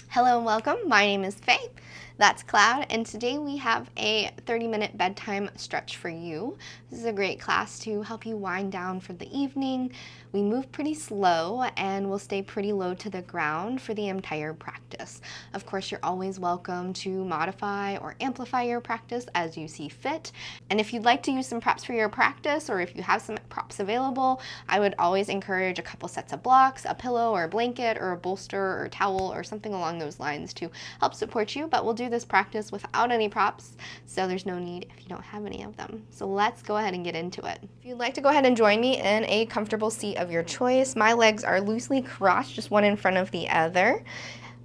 Hello and welcome. My name is Faye. That's Cloud, and today we have a 30-minute bedtime stretch for you. This is a great class to help you wind down for the evening. We move pretty slow and we'll stay pretty low to the ground for the entire practice. Of course, you're always welcome to modify or amplify your practice as you see fit. And if you'd like to use some props for your practice, or if you have some props available, I would always encourage a couple sets of blocks, a pillow or a blanket or a bolster or a towel or something along those lines to help support you. But we'll do this practice without any props, so there's no need if you don't have any of them. So let's go ahead and get into it. If you'd like to go ahead and join me in a comfortable seat of your choice, my legs are loosely crossed, just one in front of the other.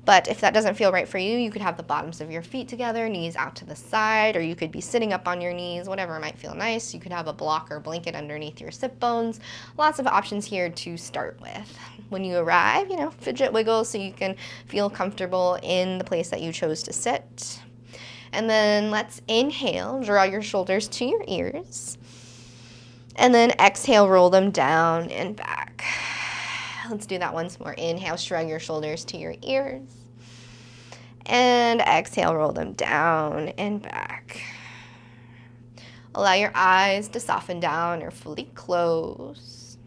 But if that doesn't feel right for you, you could have the bottoms of your feet together, knees out to the side, or you could be sitting up on your knees, whatever might feel nice. You could have a block or blanket underneath your sit bones. Lots of options here to start with. When you arrive, fidget wiggle so you can feel comfortable in the place that you chose to sit. And then let's inhale, draw your shoulders to your ears. And then exhale, roll them down and back. Let's do that once more. Inhale, shrug your shoulders to your ears. And exhale, roll them down and back. Allow your eyes to soften down or fully close.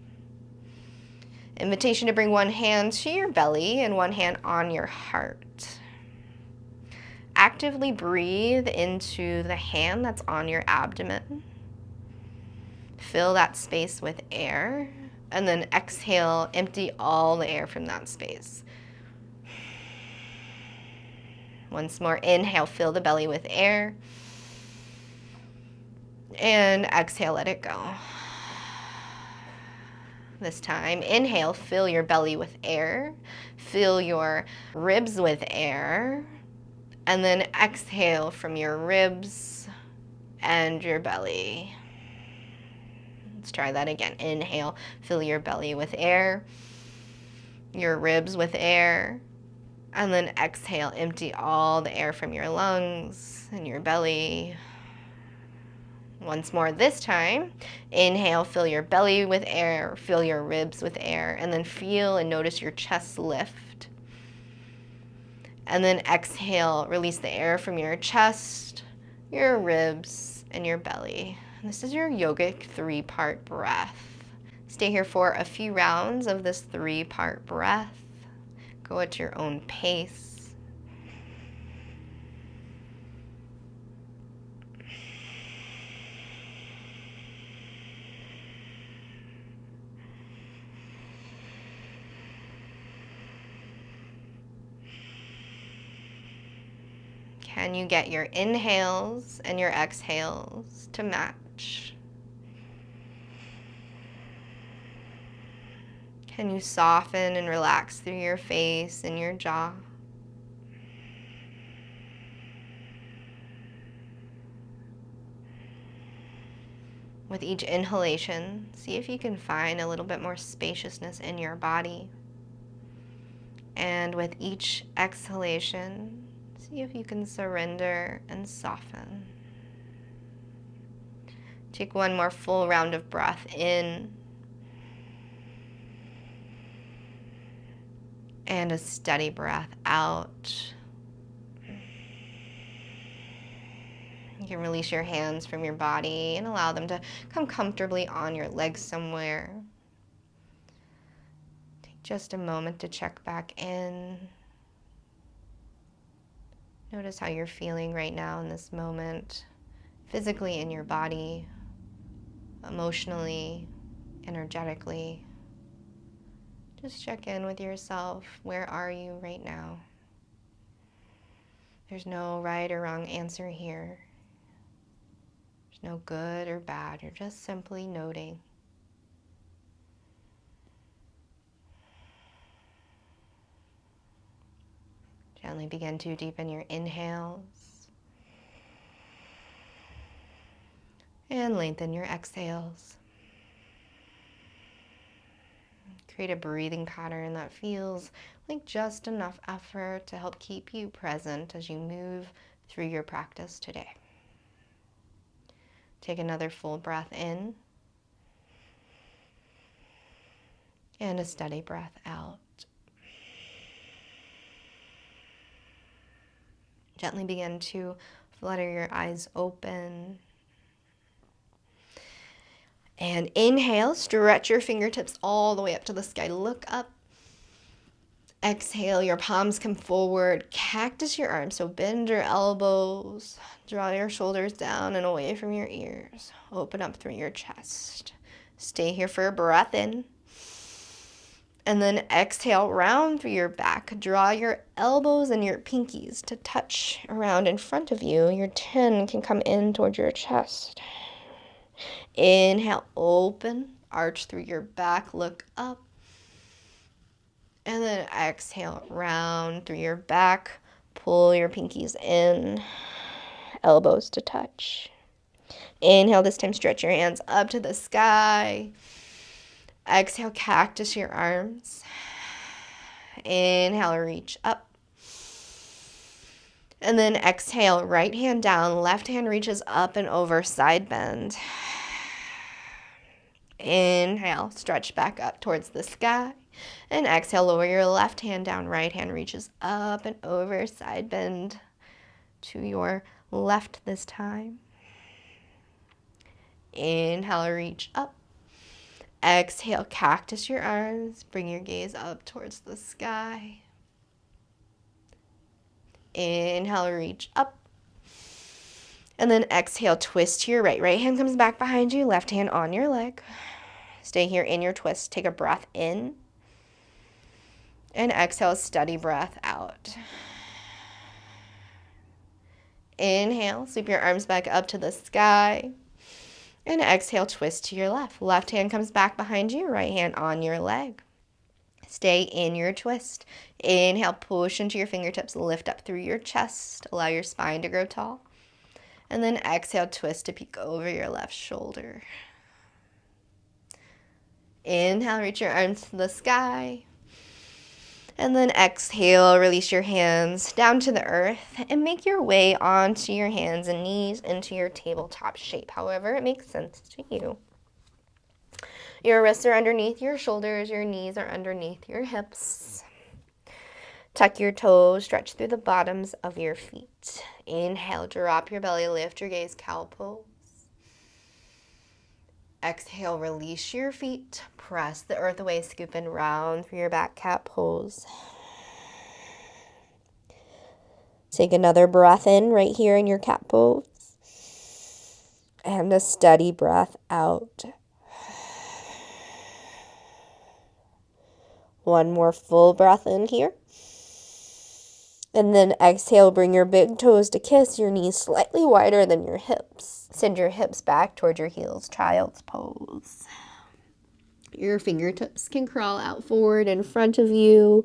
Invitation to bring one hand to your belly and one hand on your heart. Actively breathe into the hand that's on your abdomen. Fill that space with air, and then exhale, empty all the air from that space. Once more, inhale, fill the belly with air, and exhale, let it go. This time, inhale, fill your belly with air, fill your ribs with air, and then exhale from your ribs and your belly. Let's try that again. Inhale, fill your belly with air, your ribs with air, and then exhale, empty all the air from your lungs and your belly. Once more this time, inhale, fill your belly with air, fill your ribs with air, and then feel and notice your chest lift. And then exhale, release the air from your chest, your ribs, and your belly. And this is your yogic 3-part breath. Stay here for a few rounds of this 3-part breath. Go at your own pace. Can you get your inhales and your exhales to match? Can you soften and relax through your face and your jaw? With each inhalation, see if you can find a little bit more spaciousness in your body. And with each exhalation, see if you can surrender and soften. Take one more full round of breath in. And a steady breath out. You can release your hands from your body and allow them to come comfortably on your legs somewhere. Take just a moment to check back in. Notice how you're feeling right now in this moment, physically in your body, emotionally, energetically. Just check in with yourself. Where are you right now? There's no right or wrong answer here. There's no good or bad. You're just simply noting. Gently begin to deepen your inhales and lengthen your exhales. Create a breathing pattern that feels like just enough effort to help keep you present as you move through your practice today. Take another full breath in and a steady breath out. Gently begin to flutter your eyes open. And inhale, stretch your fingertips all the way up to the sky. Look up. Exhale, your palms come forward. Cactus your arms, so bend your elbows. Draw your shoulders down and away from your ears. Open up through your chest. Stay here for a breath in. And then exhale, round through your back. Draw your elbows and your pinkies to touch around in front of you. Your chin can come in towards your chest. Inhale, open, arch through your back, look up. And then exhale, round through your back. Pull your pinkies in, elbows to touch. Inhale, this time stretch your hands up to the sky. Exhale, cactus your arms. Inhale, reach up. And then exhale, right hand down, left hand reaches up and over, side bend. Inhale, stretch back up towards the sky. And exhale, lower your left hand down, right hand reaches up and over, side bend to your left this time. Inhale, reach up. Exhale, cactus your arms, bring your gaze up towards the sky. Inhale, reach up. And then exhale, twist to your right. Right hand comes back behind you, left hand on your leg. Stay here in your twist. Take a breath in. And exhale, steady breath out. Inhale, sweep your arms back up to the sky. And exhale, twist to your left. Left hand comes back behind you, right hand on your leg. Stay in your twist. Inhale, push into your fingertips, lift up through your chest. Allow your spine to grow tall. And then exhale, twist to peek over your left shoulder. Inhale, reach your arms to the sky. And then exhale, release your hands down to the earth and make your way onto your hands and knees into your tabletop shape, however it makes sense to you. Your wrists are underneath your shoulders, your knees are underneath your hips. Tuck your toes, stretch through the bottoms of your feet. Inhale, drop your belly, lift your gaze, cow pose. Exhale, release your feet, press the earth away, scoop and round through your back cat pose. Take another breath in right here in your cat pose. And a steady breath out. One more full breath in here. And then exhale, bring your big toes to kiss, your knees slightly wider than your hips. Send your hips back towards your heels, child's pose. Your fingertips can crawl out forward in front of you,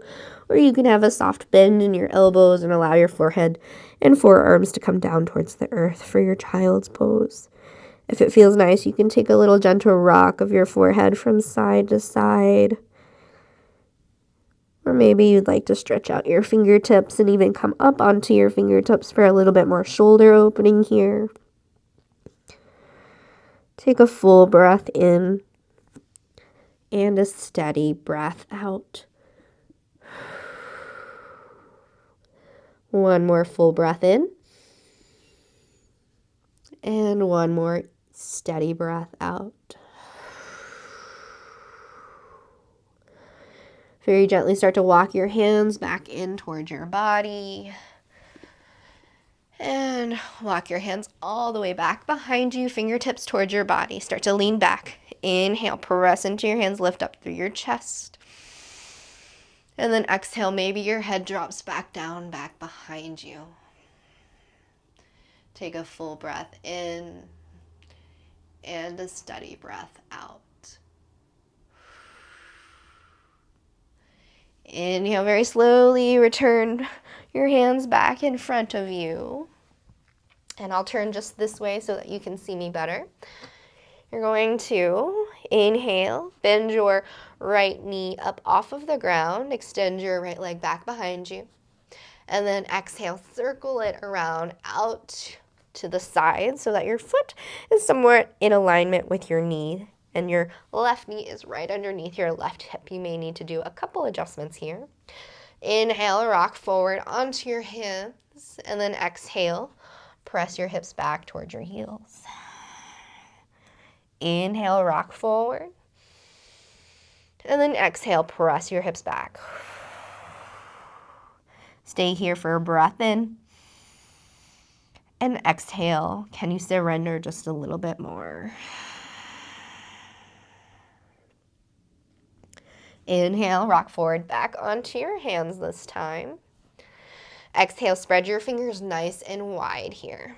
or you can have a soft bend in your elbows and allow your forehead and forearms to come down towards the earth for your child's pose. If it feels nice, you can take a little gentle rock of your forehead from side to side. Or maybe you'd like to stretch out your fingertips and even come up onto your fingertips for a little bit more shoulder opening here. Take a full breath in and a steady breath out. One more full breath in. And one more steady breath out. Very gently start to walk your hands back in towards your body. And walk your hands all the way back behind you, fingertips towards your body. Start to lean back. Inhale, press into your hands, lift up through your chest. And then exhale, maybe your head drops back down, back behind you. Take a full breath in and a steady breath out. Inhale, very slowly return your hands back in front of you. And I'll turn just this way so that you can see me better. You're going to inhale, bend your right knee up off of the ground, extend your right leg back behind you. And then exhale, circle it around out to the side so that your foot is somewhat in alignment with your knee. And your left knee is right underneath your left hip. You may need to do a couple adjustments here. Inhale, rock forward onto your hands, and then exhale, press your hips back towards your heels. Inhale, rock forward, and then exhale, press your hips back. Stay here for a breath in, and exhale. Can you surrender just a little bit more? Inhale, rock forward back onto your hands this time. Exhale, spread your fingers nice and wide here.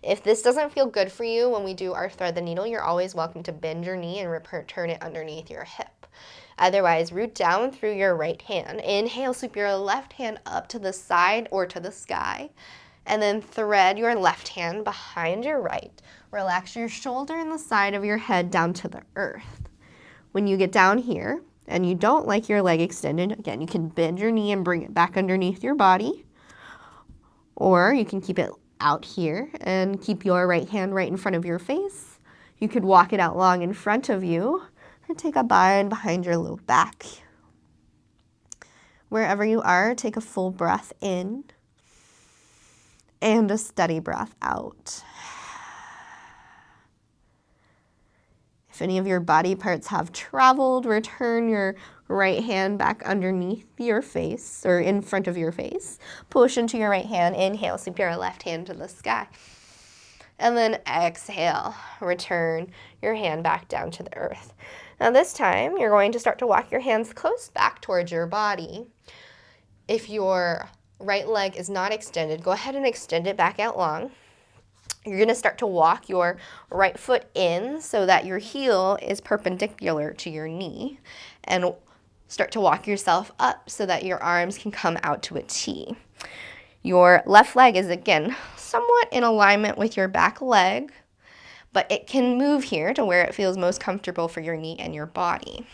If this doesn't feel good for you when we do our thread the needle, you're always welcome to bend your knee and turn it underneath your hip. Otherwise, root down through your right hand. Inhale, sweep your left hand up to the side or to the sky, and then thread your left hand behind your right. Relax your shoulder and the side of your head down to the earth. When you get down here and you don't like your leg extended, again, you can bend your knee and bring it back underneath your body, or you can keep it out here and keep your right hand right in front of your face. You could walk it out long in front of you and take a bind behind your low back. Wherever you are, take a full breath in and a steady breath out. If any of your body parts have traveled, return your right hand back underneath your face or in front of your face. Push into your right hand. Inhale, sweep your left hand to the sky. And then exhale, return your hand back down to the earth. Now this time, you're going to start to walk your hands close back towards your body. If your right leg is not extended, go ahead and extend it back out long. You're going to start to walk your right foot in so that your heel is perpendicular to your knee, and start to walk yourself up so that your arms can come out to a T. Your left leg is, again, somewhat in alignment with your back leg, but it can move here to where it feels most comfortable for your knee and your body.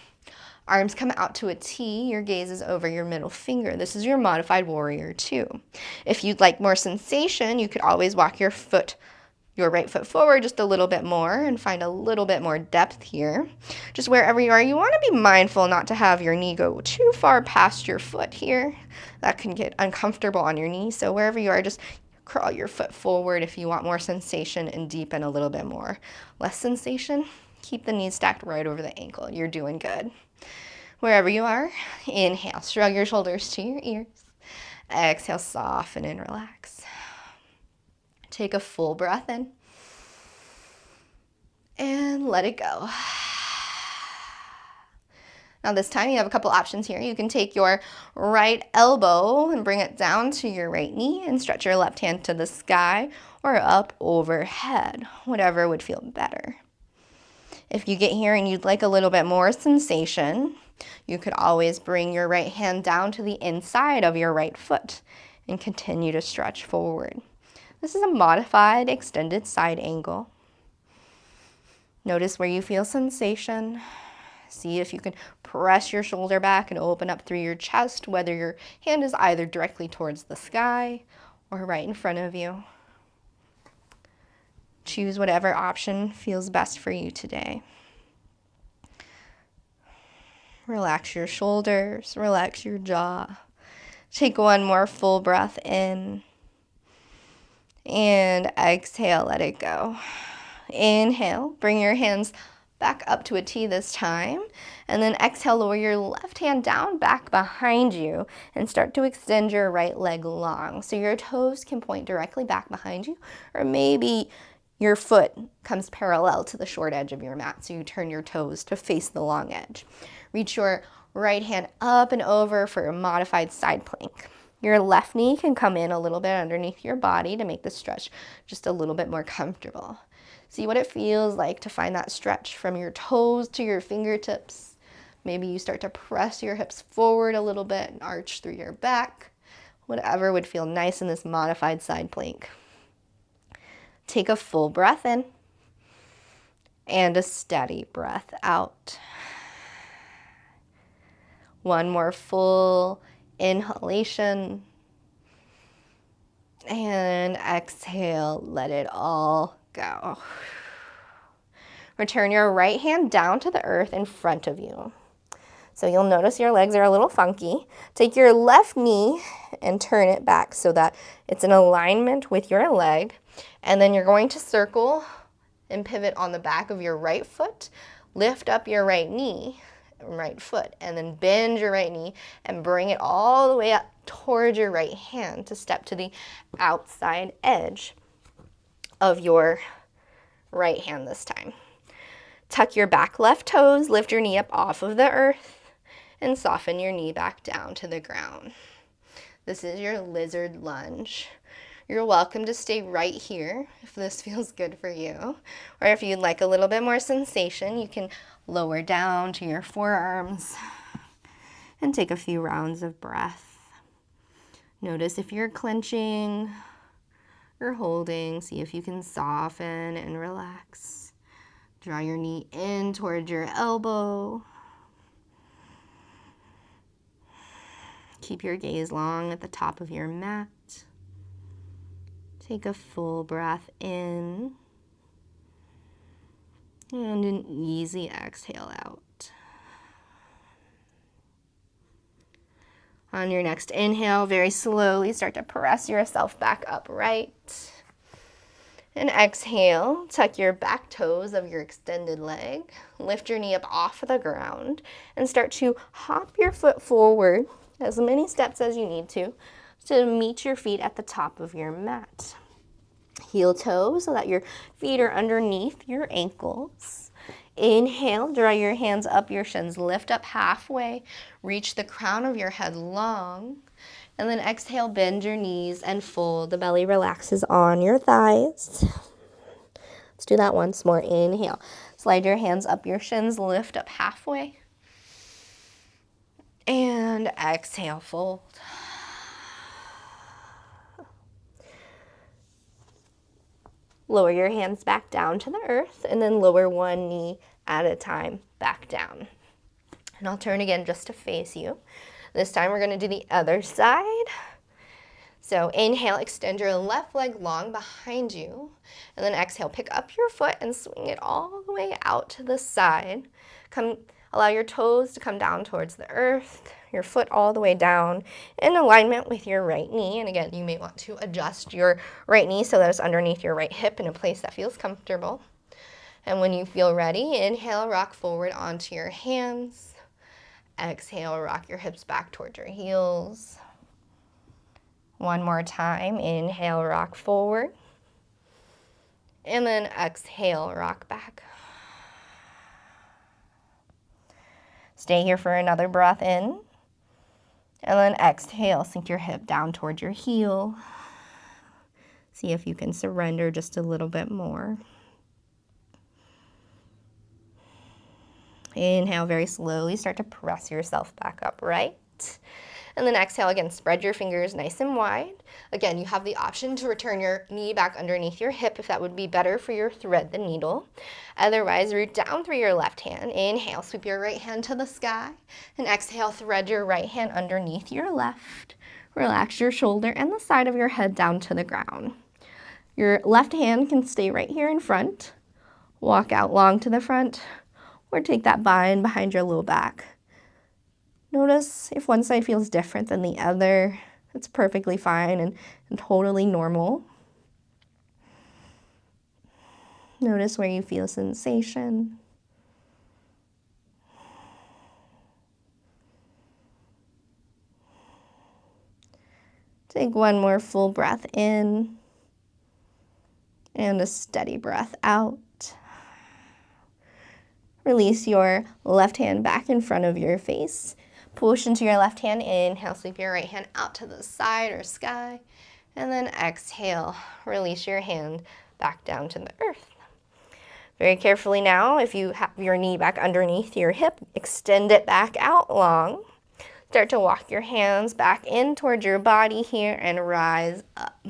Arms come out to a T, your gaze is over your middle finger. This is your modified warrior 2. If you'd like more sensation, you could always walk your right foot forward just a little bit more and find a little bit more depth here. Just wherever you are, you want to be mindful not to have your knee go too far past your foot here. That can get uncomfortable on your knee. So wherever you are, just crawl your foot forward if you want more sensation and deepen a little bit more. Less sensation, keep the knees stacked right over the ankle. You're doing good. Wherever you are, inhale, shrug your shoulders to your ears. Exhale, soften and relax. Take a full breath in and let it go. Now this time you have a couple options here. You can take your right elbow and bring it down to your right knee and stretch your left hand to the sky or up overhead, whatever would feel better. If you get here and you'd like a little bit more sensation, you could always bring your right hand down to the inside of your right foot and continue to stretch forward. This is a modified extended side angle. Notice where you feel sensation. See if you can press your shoulder back and open up through your chest, whether your hand is either directly towards the sky or right in front of you. Choose whatever option feels best for you today. Relax your shoulders, relax your jaw. Take one more full breath in. And exhale, let it go. Inhale, bring your hands back up to a T this time. And then exhale, lower your left hand down back behind you and start to extend your right leg long. So your toes can point directly back behind you, or maybe your foot comes parallel to the short edge of your mat, so you turn your toes to face the long edge. Reach your right hand up and over for a modified side plank. Your left knee can come in a little bit underneath your body to make the stretch just a little bit more comfortable. See what it feels like to find that stretch from your toes to your fingertips. Maybe you start to press your hips forward a little bit and arch through your back. Whatever would feel nice in this modified side plank. Take a full breath in and a steady breath out. One more full inhalation, and exhale, let it all go. Return your right hand down to the earth in front of you. So you'll notice your legs are a little funky. Take your left knee and turn it back so that it's in alignment with your leg. And then you're going to circle and pivot on the back of your right foot. Lift up your right knee, right foot, and then bend your right knee and bring it all the way up towards your right hand to step to the outside edge of your right hand this time. Tuck your back left toes, lift your knee up off of the earth, and soften your knee back down to the ground. This is your lizard lunge. You're welcome to stay right here if this feels good for you. Or if you'd like a little bit more sensation, you can lower down to your forearms and take a few rounds of breath. Notice if you're clenching or holding. See if you can soften and relax. Draw your knee in towards your elbow. Keep your gaze long at the top of your mat. Take a full breath in and an easy exhale out. On your next inhale, very slowly start to press yourself back upright. And exhale, tuck your back toes of your extended leg, lift your knee up off the ground, and start to hop your foot forward as many steps as you need to meet your feet at the top of your mat. Heel toes so that your feet are underneath your ankles. Inhale, draw your hands up, your shins lift up halfway, reach the crown of your head long, and then exhale, bend your knees and fold. The belly relaxes on your thighs. Let's do that once more. Inhale, slide your hands up, your shins lift up halfway, and exhale, fold. Lower your hands back down to the earth and then lower one knee at a time back down. And I'll turn again just to face you. This time we're going to do the other side. So inhale, extend your left leg long behind you. And then exhale, pick up your foot and swing it all the way out to the side. Allow your toes to come down towards the earth, your foot all the way down in alignment with your right knee. And again, you may want to adjust your right knee so that it's underneath your right hip in a place that feels comfortable. And when you feel ready, inhale, rock forward onto your hands. Exhale, rock your hips back towards your heels. One more time, inhale, rock forward. And then exhale, rock back. Stay here for another breath in. And then exhale, sink your hip down towards your heel. See if you can surrender just a little bit more. Inhale very slowly, start to press yourself back upright. And then exhale again, spread your fingers nice and wide. Again, you have the option to return your knee back underneath your hip if that would be better for your thread the needle. Otherwise, root down through your left hand. Inhale, sweep your right hand to the sky. And exhale, thread your right hand underneath your left. Relax your shoulder and the side of your head down to the ground. Your left hand can stay right here in front. Walk out long to the front, or take that bind behind your low back. Notice if one side feels different than the other. It's perfectly fine and totally normal. Notice where you feel sensation. Take one more full breath in and a steady breath out. Release your left hand back in front of your face. Push into your left hand, inhale, sweep your right hand out to the side or sky, and then exhale, release your hand back down to the earth. Very carefully now, if you have your knee back underneath your hip, extend it back out long. Start to walk your hands back in towards your body here and rise up.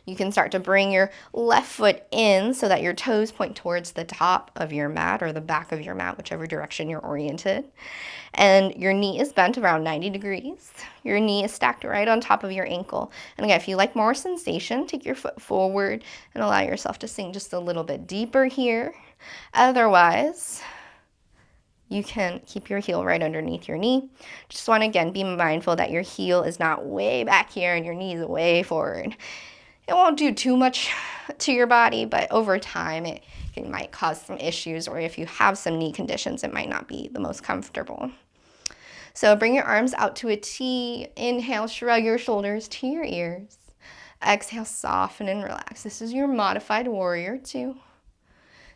You can start to bring your left foot in so that your toes point towards the top of your mat or the back of your mat, whichever direction you're oriented. And your knee is bent around 90 degrees. Your knee is stacked right on top of your ankle. And again, if you like more sensation, take your foot forward and allow yourself to sink just a little bit deeper here. Otherwise, You can keep your heel right underneath your knee. Just want to, again, be mindful that your heel is not way back here and your knee is way forward. It won't do too much to your body, but over time it might cause some issues, or if you have some knee conditions, it might not be the most comfortable. So bring your arms out to a T. Inhale, shrug your shoulders to your ears. Exhale, soften and relax. This is your modified warrior 2.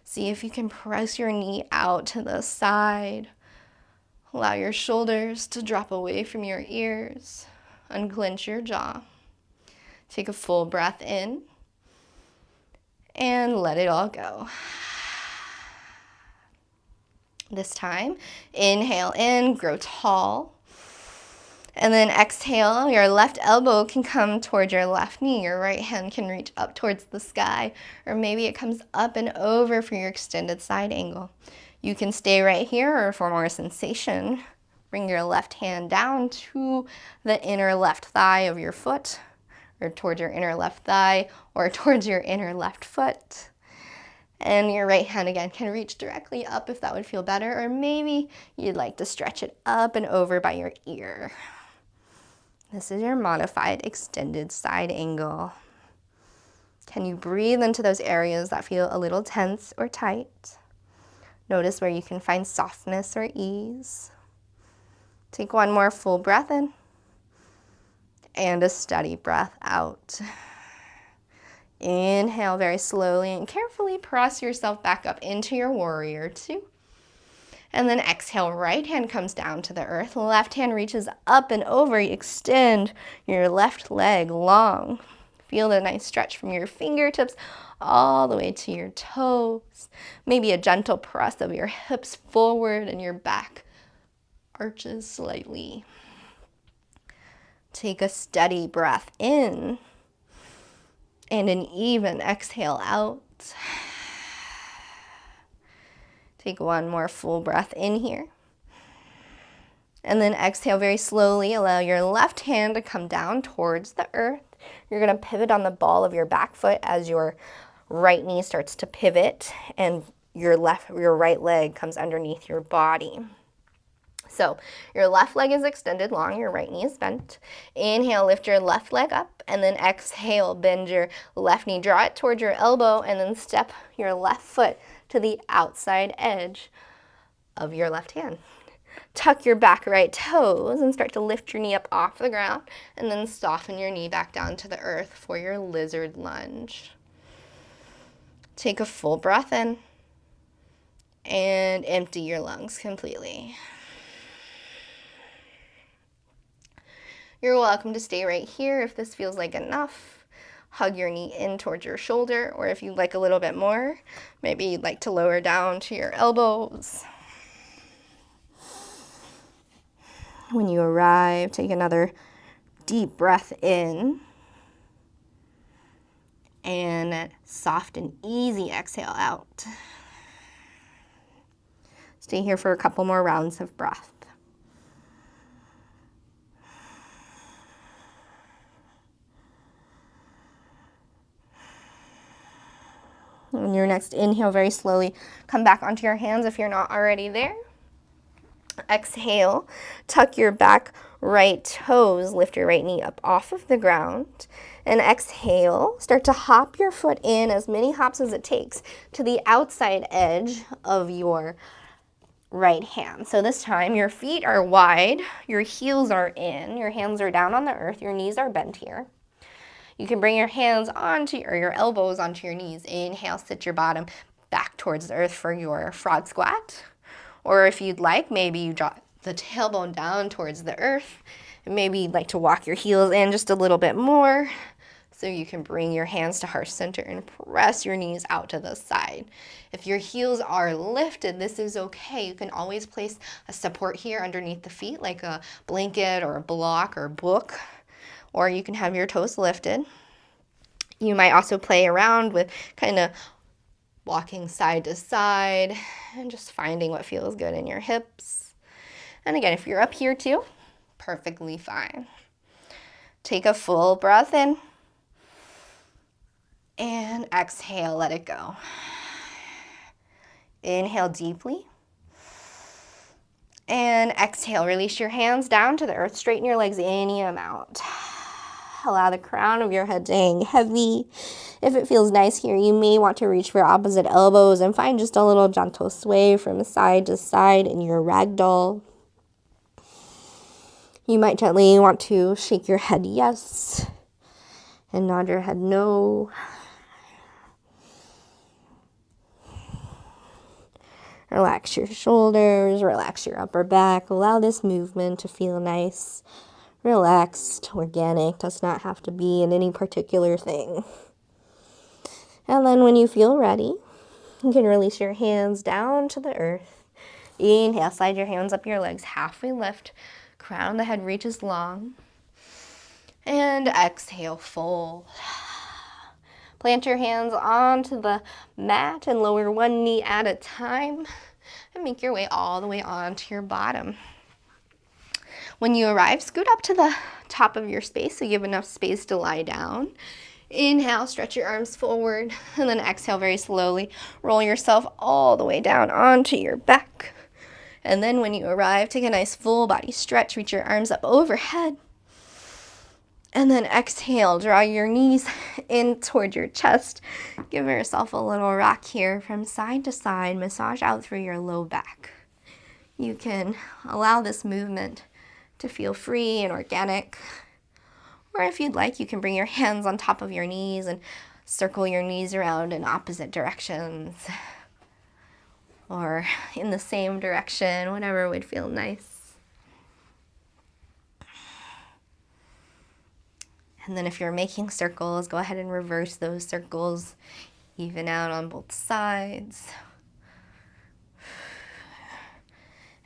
See if you can press your knee out to the side. Allow your shoulders to drop away from your ears. Unclench your jaw. Take a full breath in and let it all go. This time, inhale in, grow tall. And then exhale, your left elbow can come towards your left knee. Your right hand can reach up towards the sky, or maybe it comes up and over for your extended side angle. You can stay right here, or for more sensation, bring your left hand down to the inner left thigh of your foot, or towards your inner left thigh, or towards your inner left foot. And your right hand, again, can reach directly up if that would feel better, or maybe you'd like to stretch it up and over by your ear. This is your modified extended side angle. Can you breathe into those areas that feel a little tense or tight? Notice where you can find softness or ease. Take one more full breath in and a steady breath out. Inhale very slowly and carefully press yourself back up into your warrior 2. And then exhale, right hand comes down to the earth, left hand reaches up and over, you extend your left leg long. Feel the nice stretch from your fingertips all the way to your toes. Maybe a gentle press of your hips forward and your back arches slightly. Take a steady breath in and an even exhale out. Take one more full breath in here. And then exhale very slowly. Allow your left hand to come down towards the earth. You're going to pivot on the ball of your back foot as your right knee starts to pivot and your right leg comes underneath your body. So your left leg is extended long, your right knee is bent. Inhale, lift your left leg up, and then exhale, bend your left knee, draw it towards your elbow, and then step your left foot to the outside edge of your left hand. Tuck your back right toes and start to lift your knee up off the ground, and then soften your knee back down to the earth for your lizard lunge. Take a full breath in and empty your lungs completely. You're welcome to stay right here if this feels like enough. Hug your knee in towards your shoulder, or if you'd like a little bit more, maybe you'd like to lower down to your elbows. When you arrive, take another deep breath in and a soft and easy exhale out. Stay here for a couple more rounds of breath. On your next inhale, very slowly come back onto your hands if you're not already there. Exhale, tuck your back right toes, lift your right knee up off of the ground. And exhale, start to hop your foot in as many hops as it takes to the outside edge of your right hand. So this time your feet are wide, your heels are in, your hands are down on the earth, your knees are bent here. You can bring your hands onto, or your elbows onto your knees. Inhale, sit your bottom back towards the earth for your frog squat. Or if you'd like, maybe you drop the tailbone down towards the earth. And maybe you'd like to walk your heels in just a little bit more. So you can bring your hands to heart center and press your knees out to the side. If your heels are lifted, this is okay. You can always place a support here underneath the feet, like a blanket or a block or book. Or you can have your toes lifted. You might also play around with kind of walking side to side and just finding what feels good in your hips. And again, if you're up here too, perfectly fine. Take a full breath in and exhale, let it go. Inhale deeply. And exhale, release your hands down to the earth, straighten your legs any amount. Allow the crown of your head to hang heavy. If it feels nice here, you may want to reach for your opposite elbows and find just a little gentle sway from side to side in your ragdoll. You might gently want to shake your head yes and nod your head no. Relax your shoulders, relax your upper back. Allow this movement to feel nice, relaxed, organic. Does not have to be in any particular thing. And then when you feel ready, you can release your hands down to the earth. Inhale, slide your hands up your legs, halfway lift. Crown of the head reaches long. And exhale, fold. Plant your hands onto the mat and lower one knee at a time. And make your way all the way onto your bottom. When you arrive, scoot up to the top of your space so you have enough space to lie down. Inhale, stretch your arms forward, and then exhale very slowly. Roll yourself all the way down onto your back. And then when you arrive, take a nice full body stretch, reach your arms up overhead. And then exhale, draw your knees in toward your chest. Give yourself a little rock here from side to side. Massage out through your low back. You can allow this movement to feel free and organic. Or if you'd like, you can bring your hands on top of your knees and circle your knees around in opposite directions. Or in the same direction, whatever would feel nice. And then if you're making circles, go ahead and reverse those circles, even out on both sides.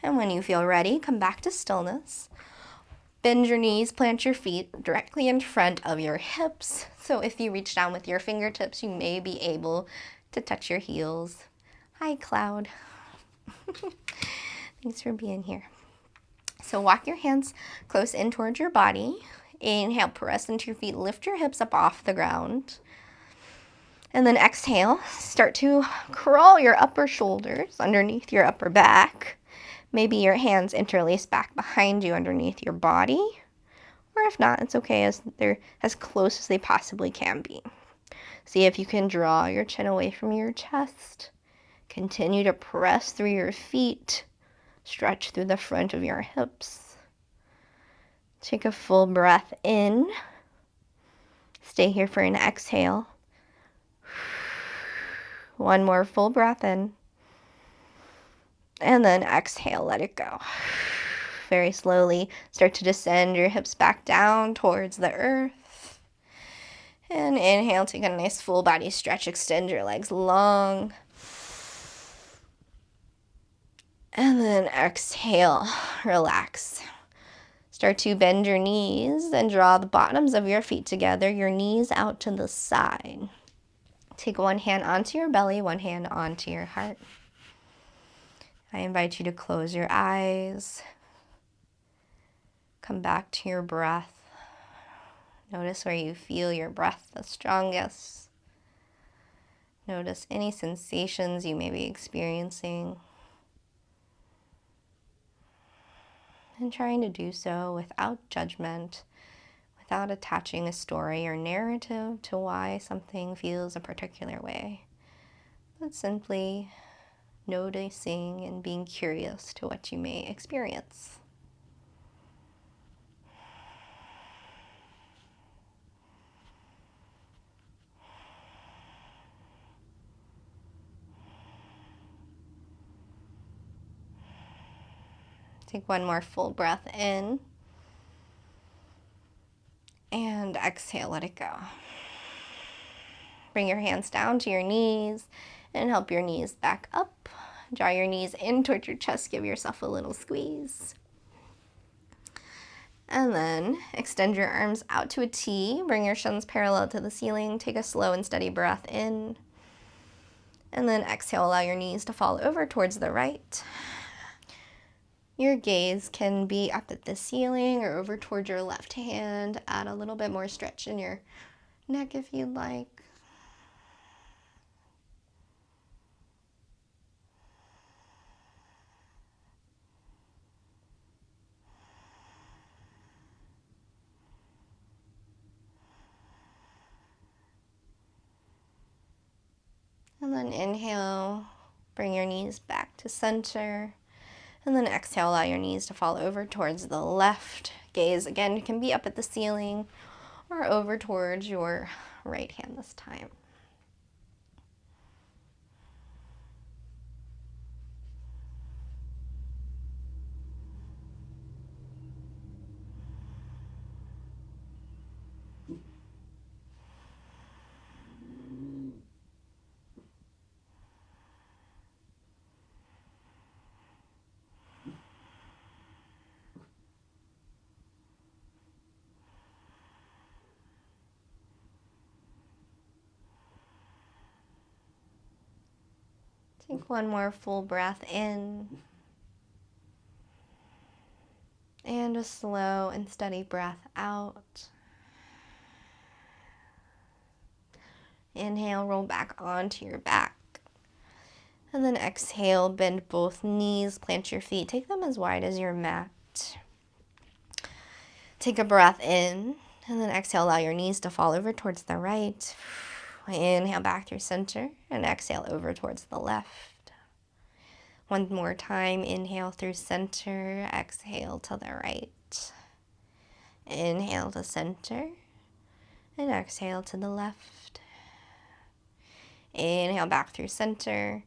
And when you feel ready, come back to stillness. Bend your knees, plant your feet directly in front of your hips. So if you reach down with your fingertips, you may be able to touch your heels. Hi, Cloud. Thanks for being here. So walk your hands close in towards your body. Inhale, press into your feet, lift your hips up off the ground. And then exhale, start to crawl your upper shoulders underneath your upper back. Maybe your hands interlace back behind you underneath your body. Or if not, it's okay, as they're as close as they possibly can be. See if you can draw your chin away from your chest. Continue to press through your feet. Stretch through the front of your hips. Take a full breath in. Stay here for an exhale. One more full breath in. And then exhale, let it go. Very slowly, start to descend your hips back down towards the earth. And inhale, take a nice full body stretch, extend your legs long. And then exhale, relax. Start to bend your knees and draw the bottoms of your feet together, your knees out to the side. Take one hand onto your belly, one hand onto your heart. I invite you to close your eyes. Come back to your breath. Notice where you feel your breath the strongest. Notice any sensations you may be experiencing. And trying to do so without judgment, without attaching a story or narrative to why something feels a particular way, but simply noticing and being curious to what you may experience. Take one more full breath in. And exhale, let it go. Bring your hands down to your knees and help your knees back up. Draw your knees in towards your chest. Give yourself a little squeeze. And then extend your arms out to a T. Bring your shins parallel to the ceiling. Take a slow and steady breath in. And then exhale, allow your knees to fall over towards the right. Your gaze can be up at the ceiling or over towards your left hand. Add a little bit more stretch in your neck if you'd like. And then inhale, bring your knees back to center. And then exhale, allow your knees to fall over towards the left. Gaze again can be up at the ceiling or over towards your right hand this time. Take one more full breath in. And a slow and steady breath out. Inhale, roll back onto your back. And then exhale, bend both knees, plant your feet. Take them as wide as your mat. Take a breath in, and then exhale, allow your knees to fall over towards the right. Inhale back through center, and exhale over towards the left. One more time, inhale through center, exhale to the right. Inhale to center, and exhale to the left. Inhale back through center,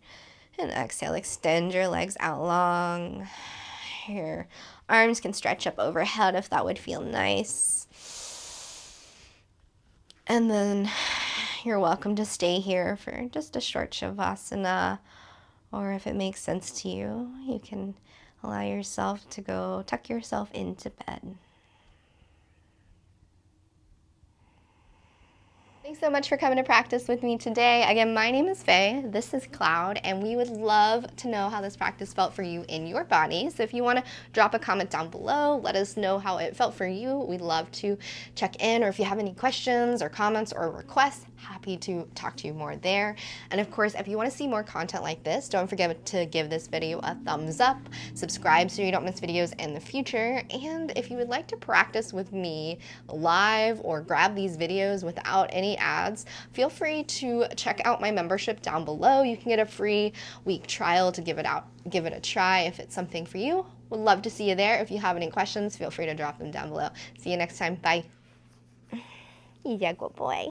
and exhale, extend your legs out long. Your arms can stretch up overhead if that would feel nice. And then you're welcome to stay here for just a short shavasana, or if it makes sense to you, you can allow yourself to go tuck yourself into bed. Thanks so much for coming to practice with me today. Again, my name is Faye, this is Cloud, and we would love to know how this practice felt for you in your body. So if you want to drop a comment down below, let us know how it felt for you. We'd love to check in, or if you have any questions or comments or requests, happy to talk to you more there. And of course, if you want to see more content like this, don't forget to give this video a thumbs up, subscribe so you don't miss videos in the future, and if you would like to practice with me live or grab these videos without any ads, feel free to check out my membership down below. You can get a free week trial to give it a try if it's something for you. Would love to see you there. If you have any questions, feel free to drop them down below. See you next time. Bye. Yeah, good boy.